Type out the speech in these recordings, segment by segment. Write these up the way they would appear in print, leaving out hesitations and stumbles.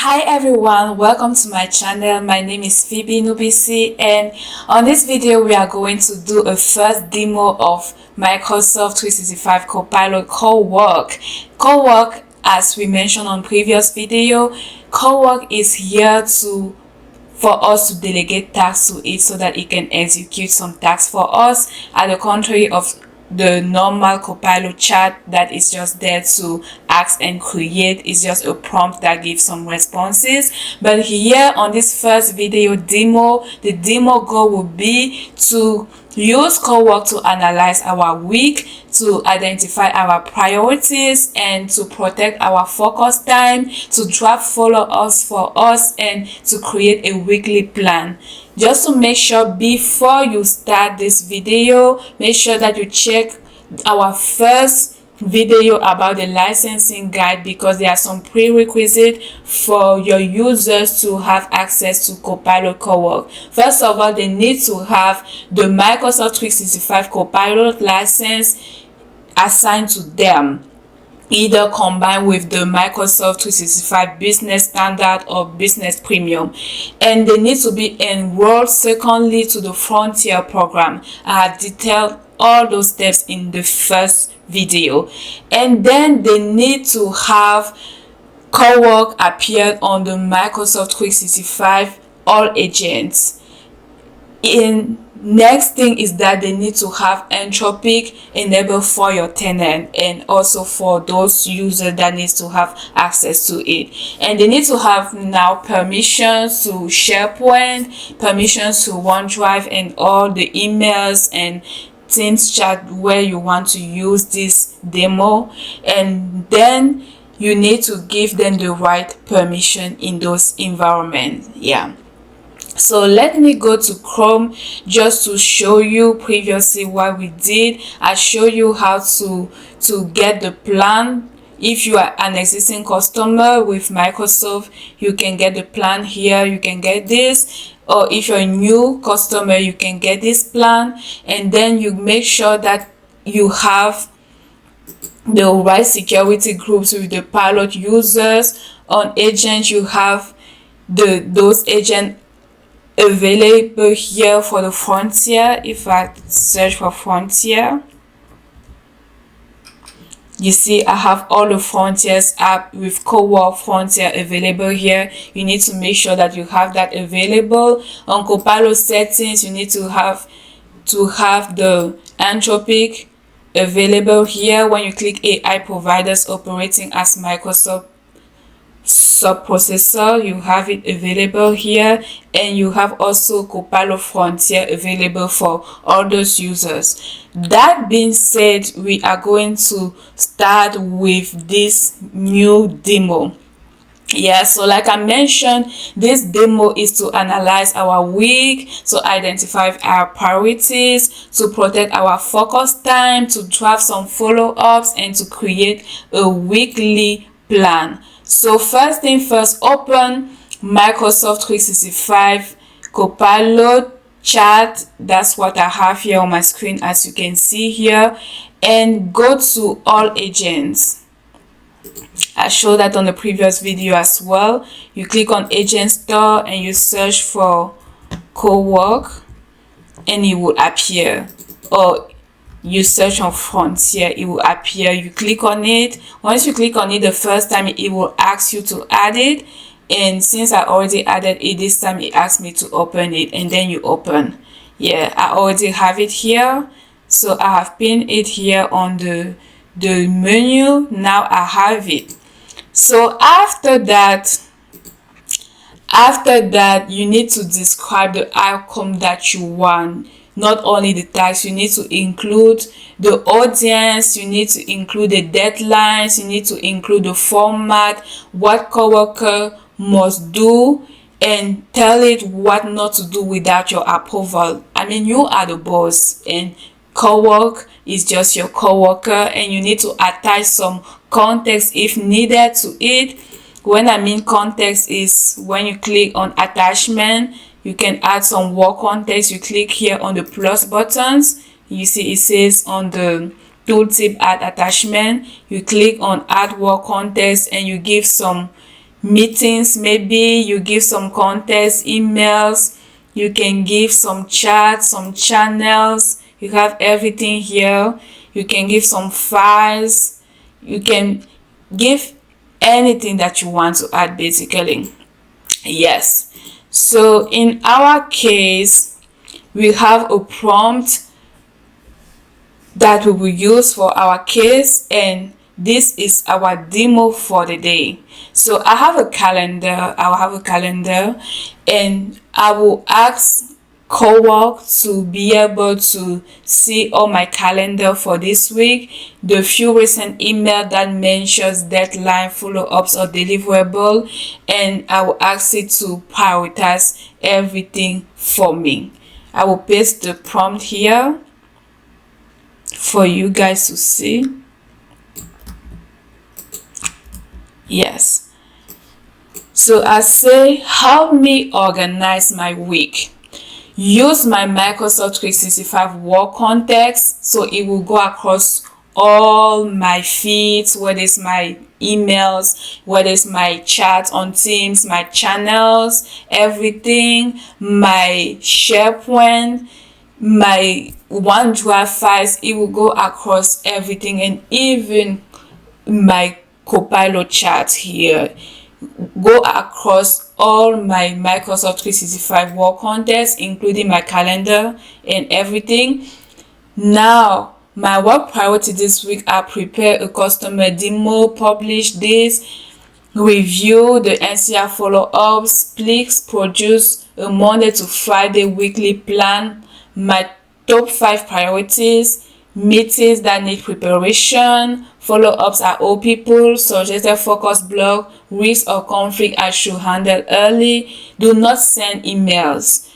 Hi everyone, welcome to my channel. My name is Phoebe Nubisi, and on this video we are going to do a first demo of Microsoft 365 Copilot Cowork. Cowork, as we mentioned on previous video, Cowork is here for us to delegate tasks to it so that it can execute some tasks for us, at the contrary of the normal Copilot chat that is just there to ask and create. It's just a prompt that gives some responses. But here on this first video demo, the demo goal will be to use Cowork to analyze our week, to identify our priorities, and to protect our focus time, to draft follow-ups for us, and to create a weekly plan. Just to make sure, before you start this video, make sure that you check our first video about the licensing guide, because there are some prerequisites for your users to have access to Copilot Cowork. First of all, they need to have the Microsoft 365 Copilot license assigned to them, either combined with the Microsoft 365 Business Standard or Business Premium, and they need to be enrolled secondly to the Frontier program. I have detailed all those steps in the first video. And then they need to have Cowork appear on the Microsoft 365 All Agents. Next thing is that they need to have Entropic enabled for your tenant and also for those users that needs to have access to it. And they need to have now permissions to SharePoint, permissions to OneDrive, and all the emails and Teams chat where you want to use this demo. And then you need to give them the right permission in those environments. So let me go to Chrome just to show you previously what we did. I show you how to get the plan. If you are an existing customer with Microsoft, you can get the plan here. You can get this. Or if you're a new customer, you can get this plan. And then you make sure that you have the right security groups with the pilot users. On agents, you have those agents available here for the Frontier. If I search for Frontier, you see I have all the Frontiers app with Cowork Frontier available here. You need to make sure that you have that available. On Copilot settings, you need to have the Entropic available here. When you click AI providers operating as Microsoft subprocessor, you have it available here, and you have also Copilot Frontier available for all those users. That being said, we are going to start with this new demo. So like I mentioned, this demo is to analyze our week, to identify our priorities, to protect our focus time, to draft some follow-ups, and to create a weekly plan. So first thing first, open Microsoft 365 Copilot chat. That's what I have here on my screen, as you can see here, and go to All Agents. I showed that on the previous video as well. You click on Agent Store and you search for Cowork and it will appear, or you search on Frontier, it will appear. You click on it. Once you click on it the first time, it will ask you to add it, and since I already added it this time, it asked me to open it, and then you open. I already have it here, so I have pinned it here on the menu. Now I have it. So after that, you need to describe the outcome that you want. Not only the task, you need to include the audience, you need to include the deadlines, you need to include the format, what coworker must do, and tell it what not to do without your approval. I mean, you are the boss and Cowork is just your coworker, and you need to attach some context if needed to it. When I mean context is when you click on attachment, you can add some work context. You click here on the plus buttons. You see it says on the tooltip add attachment. You click on add work context and you give some meetings, maybe you give some context, emails, you can give some chats, some channels, you have everything here. You can give some files, you can give anything that you want to add basically. Yes, so in our case we have a prompt that we will use for our case, and this is our demo for the day. So I have a calendar, and I will ask Cowork to be able to see all my calendar for this week, the few recent email that mentions deadline, follow-ups or deliverable, and I will ask it to prioritize everything for me. I will paste the prompt here for you guys to see. Yes, so I say help me organize my week. Use my Microsoft 365 work context, so it will go across all my feeds, whether it's my emails, whether it's my chat on Teams, my channels, everything, my SharePoint, my OneDrive files. It will go across everything, and even my Copilot chat here go across all my Microsoft 365 work contexts, including my calendar and everything. Now, my work priority this week are prepare a customer demo, publish this, review the NCR follow-ups, please produce a Monday to Friday weekly plan, my top 5 priorities, meetings that need preparation, follow-ups are all people, suggested focus block, risk or conflict I should handle early, do not send emails,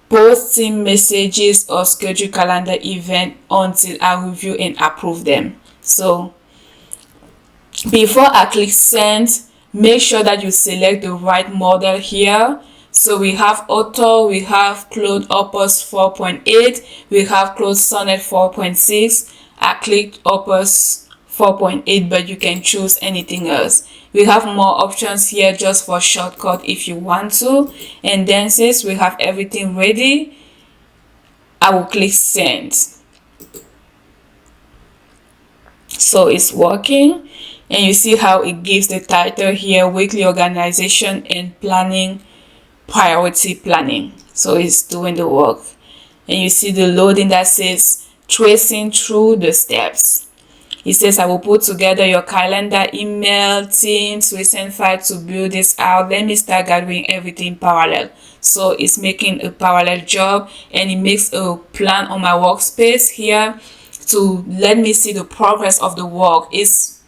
post team messages or schedule calendar event until I review and approve them. So before I click send, make sure that you select the right model here. So we have Auto, we have Claude Opus 4.8, we have Claude Sonnet 4.6. I clicked Opus 4.8, but you can choose anything else. We have more options here just for shortcut if you want to. And then since we have everything ready, I will click send. So it's working, and you see how it gives the title here, weekly organization and planning, priority planning. So it's doing the work, and you see the loading that says tracing through the steps. It says I will put together your calendar, email, Teams, recent file to build this out. Let me start gathering everything parallel. So it's making a parallel job, and it makes a plan on my workspace here to let me see the progress of the work. It's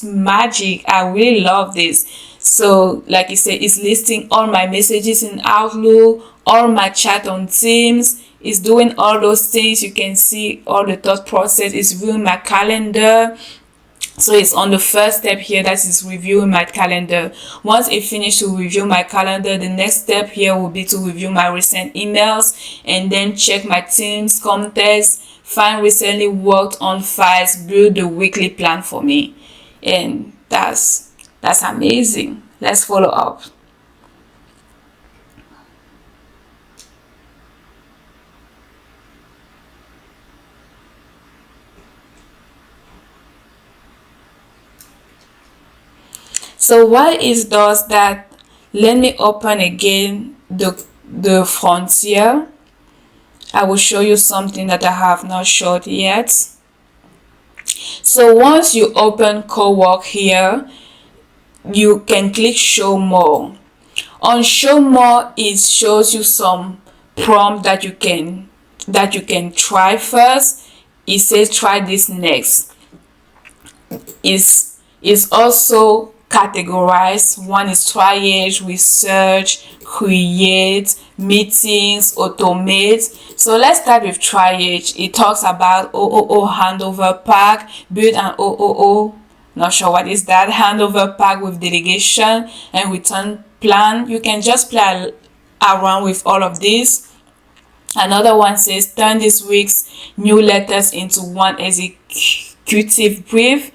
magic. I really love this. So like I said, it's listing all my messages in Outlook, all my chat on Teams. It's doing all those things. You can see all the thought process. It's viewing my calendar. So it's on the first step here, that is reviewing my calendar. Once it finishes to review my calendar, the next step here will be to review my recent emails and then check my Teams context, find recently worked on files, build the weekly plan for me. And that's amazing. Let's follow up. So while it does that, let me open again the frontier. I will show you something that I have not showed yet. So once you open Cowork here, you can click show more. On show more, it shows you some prompt that you can try first. It says try this next. Is also categorized. One is triage, research, create, meetings, automate. So let's start with triage. It talks about OOO handover pack, build an OOO, not sure what is that, handover pack with delegation and return plan. You can just play around with all of these. Another one says turn this week's new letters into one executive brief.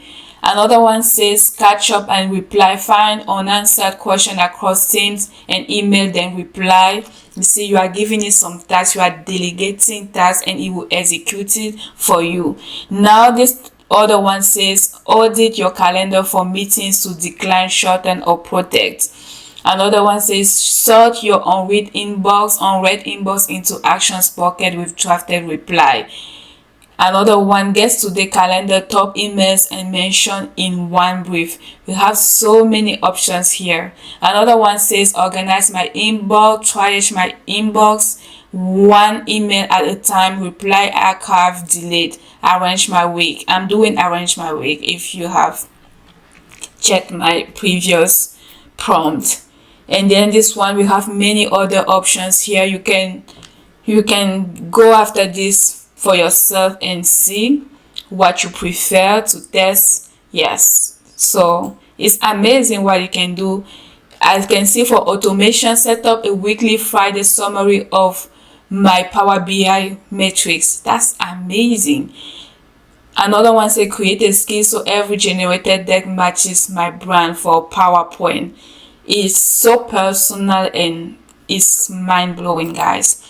Another one says catch up and reply. Find unanswered question across teams and email, then reply. You see, you are giving it some tasks, you are delegating tasks, and it will execute it for you. Now this other one says audit your calendar for meetings to decline, shorten, or protect. Another one says sort your unread inbox into actions bucket with drafted reply. Another one, gets to the calendar top emails and mention in one brief. We have so many options here. Another one says organize my inbox, triage my inbox, one email at a time, reply, archive, delete, arrange my week. I'm doing arrange my week if you have checked my previous prompt. And then this one, we have many other options here. You can go after this for yourself and see what you prefer to test. Yes, so it's amazing what you can do. As you can see, for automation, set up a weekly Friday summary of my Power BI metrics. That's amazing. Another one say create a skill so every generated deck matches my brand for PowerPoint. It's so personal and it's mind-blowing, guys.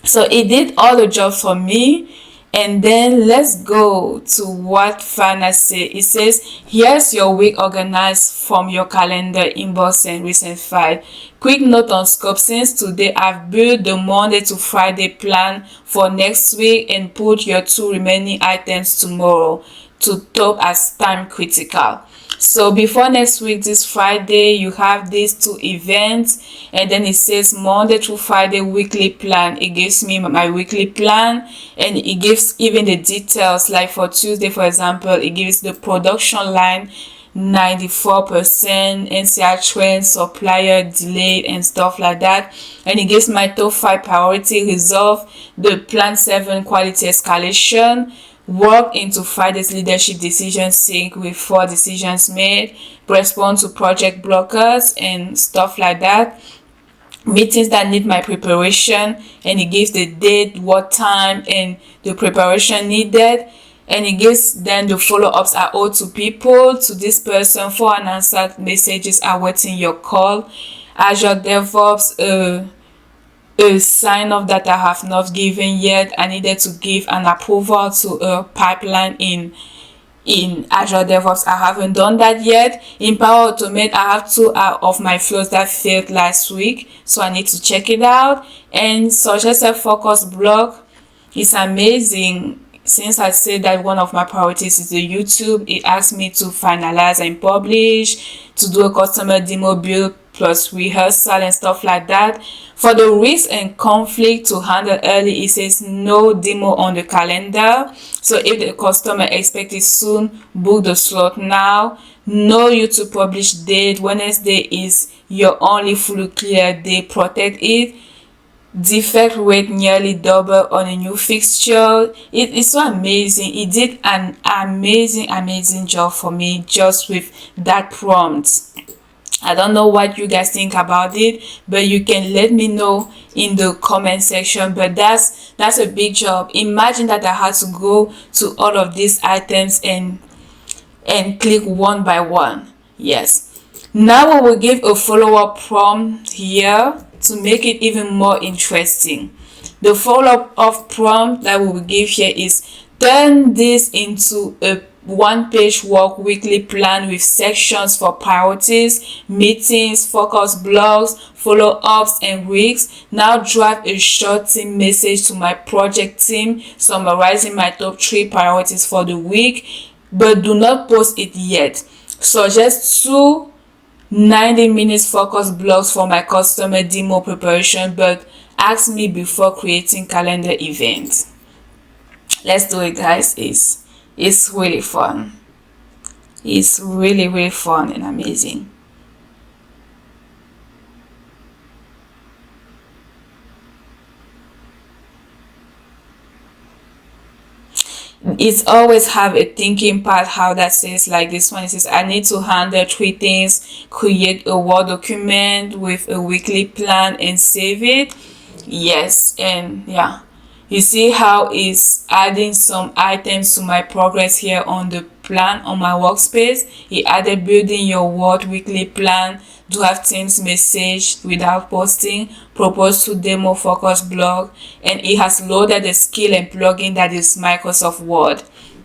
So it did all the job for me. And then let's go to what Fana says. It says, here's your week organized from your calendar, inbox, and recent file. Quick note on scope. Since today, I've built the Monday to Friday plan for next week and put your 2 remaining items tomorrow to top as time critical. So before next week, this Friday, you have these 2 events, and then it says Monday through Friday weekly plan. It gives me my weekly plan, and it gives even the details. Like for Tuesday, for example, it gives the production line 94%, NCR trend, supplier delayed, and stuff like that. And it gives my top 5 priority: resolve the plan 7 quality escalation, work into Friday's leadership decision sync with 4 decisions made, respond to project blockers and stuff like that, meetings that need my preparation, and it gives the date, what time, and the preparation needed. And it gives then the follow-ups are owed to people, to this person, 4 unanswered messages awaiting your call, Azure DevOps, a sign off that I have not given yet. I needed to give an approval to a pipeline in Azure DevOps. I haven't done that yet. In Power Automate, I have 2 of my flows that failed last week, so I need to check it out. And suggested focus block is amazing. Since I said that one of my priorities is the YouTube, it asks me to finalize and publish, to do a customer demo build plus rehearsal and stuff like that. For the risk and conflict to handle early, it says no demo on the calendar. So if the customer expects it soon, book the slot now. No YouTube publish date. Wednesday is your only fully clear day. Protect it. Defect rate nearly double on a new fixture. It is so amazing. It did an amazing job for me just with that prompt. I don't know what you guys think about it, but you can let me know in the comment section. But that's a big job. Imagine that I had to go to all of these items and click one by one. Yes. Now we will give a follow-up prompt here to make it even more interesting. The follow-up of prompt that we will give here is turn this into a 1-page work weekly plan with sections for priorities, meetings, focus blocks, follow-ups, and weeks. Now draft a short team message to my project team summarizing my top 3 priorities for the week, but do not post it yet. Suggest 2 90-minute focus blocks for my customer demo preparation, but ask me before creating calendar events. Let's do it, guys. It's really fun. It's really fun and amazing. It's always have a thinking part. How that says, like this one, it says I need to handle 3 things: create a Word document with a weekly plan and save it. Yes, and yeah, You see how it's adding some items to my progress here on the plan on my workspace. It added building your Word weekly plan, do have Teams message without posting, propose to demo focus blog, and it has loaded the skill and plugin that is Microsoft Word,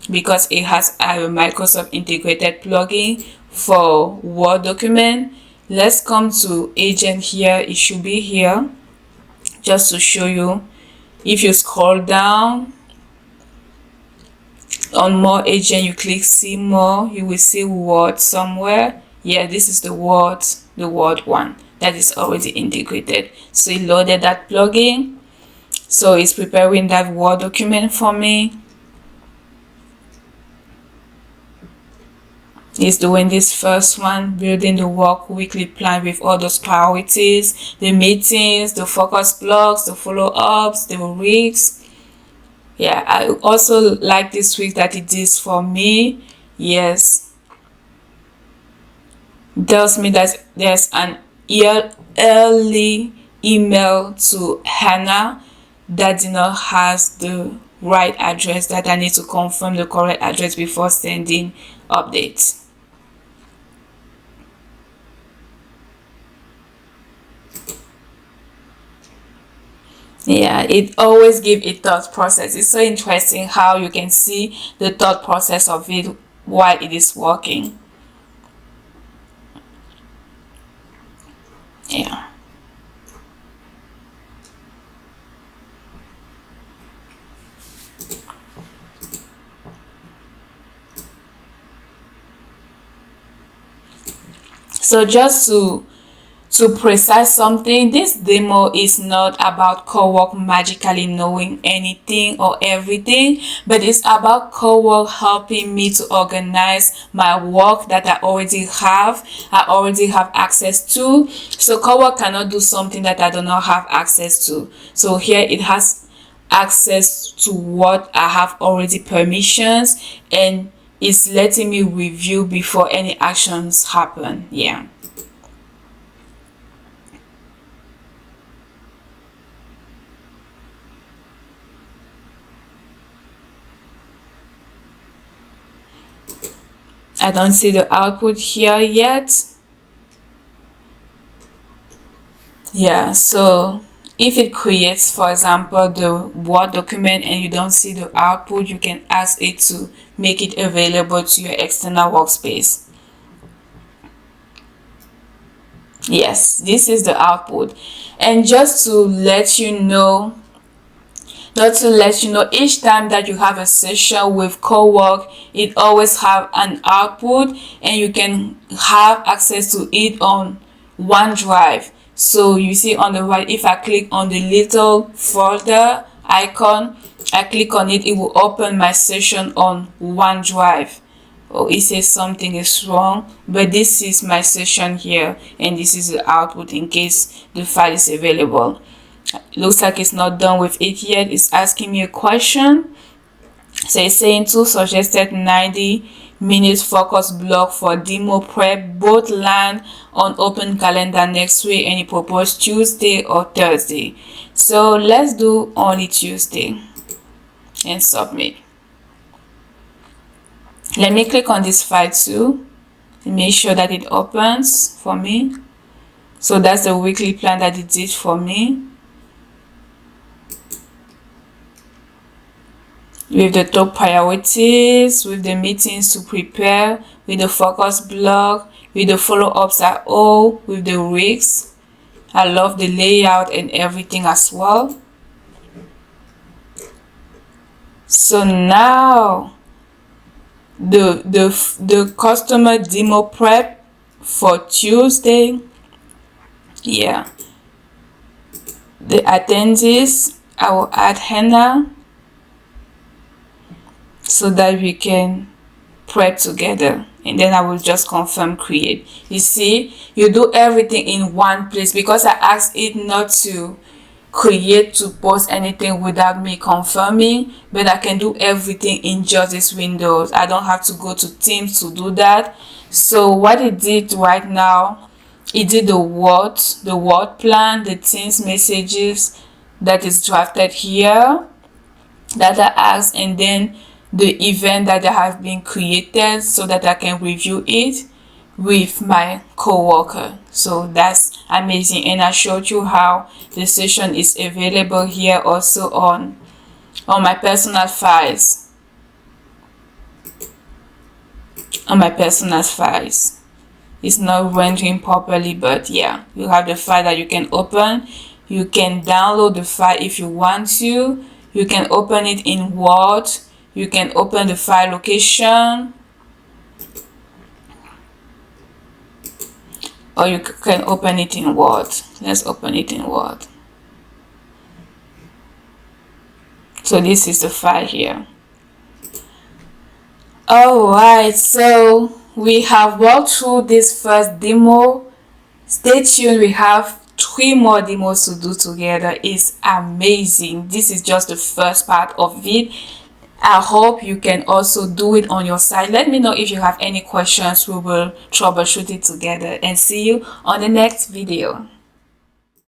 because it has a Microsoft integrated plugin for Word document. Let's come to agent here. It should be here just to show you. If you scroll down on more agent, you click see more, you will see Word somewhere. Yeah, this is the Word one that is already integrated. So it loaded that plugin, so it's preparing that Word document for me. It's doing this first one, building the work weekly plan with all those priorities, the meetings, the focus blocks, the follow-ups, the weeks. Yeah, I also like this week that it is for me. Yes, it tells me that there's an early email to Hannah that did not has the right address, that I need to confirm the correct address before sending updates. Yeah, it always gives a thought process. It's so interesting how you can see the thought process of it while it is working. Yeah. So just to precise something, this demo is not about Cowork magically knowing anything or everything, but it's about Cowork helping me to organize my work that I already have access to. So Cowork cannot do something that I do not have access to. So here it has access to what I have already permissions, and it's letting me review before any actions happen. Yeah. I don't see the output here yet. Yeah, so if it creates, for example, the Word document and you don't see the output, you can ask it to make it available to your external workspace. Yes, this is the output. And just to let you know, each time that you have a session with Cowork, it always have an output, and you can have access to it on OneDrive. So you see on the right, if I click on the little folder icon, I click on it, it will open my session on OneDrive. Oh, it says something is wrong, but this is my session here, and this is the output in case the file is available. Looks like it's not done with it yet. It's asking me a question. So it's saying two suggested 90-minute focus block for demo prep, both land on open calendar next week, and it proposed Tuesday or Thursday. So let's do only Tuesday and submit. Let me click on this file too and make sure that it opens for me. So that's the weekly plan that it did for me, with the top priorities, with the meetings to prepare, with the focus block, with the follow-ups at all, with the weeks. I love the layout and everything as well. So now the customer demo prep for Tuesday. Yeah, the attendees, I will add Hannah so that we can prep together, and then I will just confirm create. You see, you do everything in one place, because I asked it not to create to post anything without me confirming, but I can do everything in just this window. I don't have to go to Teams to do that. So what it did right now, it did the word plan, the Teams messages that is drafted here. data ask, and then the event that have been created so that I can review it with my coworker. So that's amazing, and I showed you how the session is available here also on my personal files. It's not rendering properly, but yeah, you have the file that you can open. You can download the file if you want to. You can open it in Word. You can open the file location, or you can open it in Word. Let's open it in Word. So this is the file here. Alright, so we have walked through this first demo. Stay tuned, we have 3 more demos to do together. It's amazing. This is just the first part of it. I hope you can also do it on your side. Let me know if you have any questions. We will troubleshoot it together, and see you on the next video.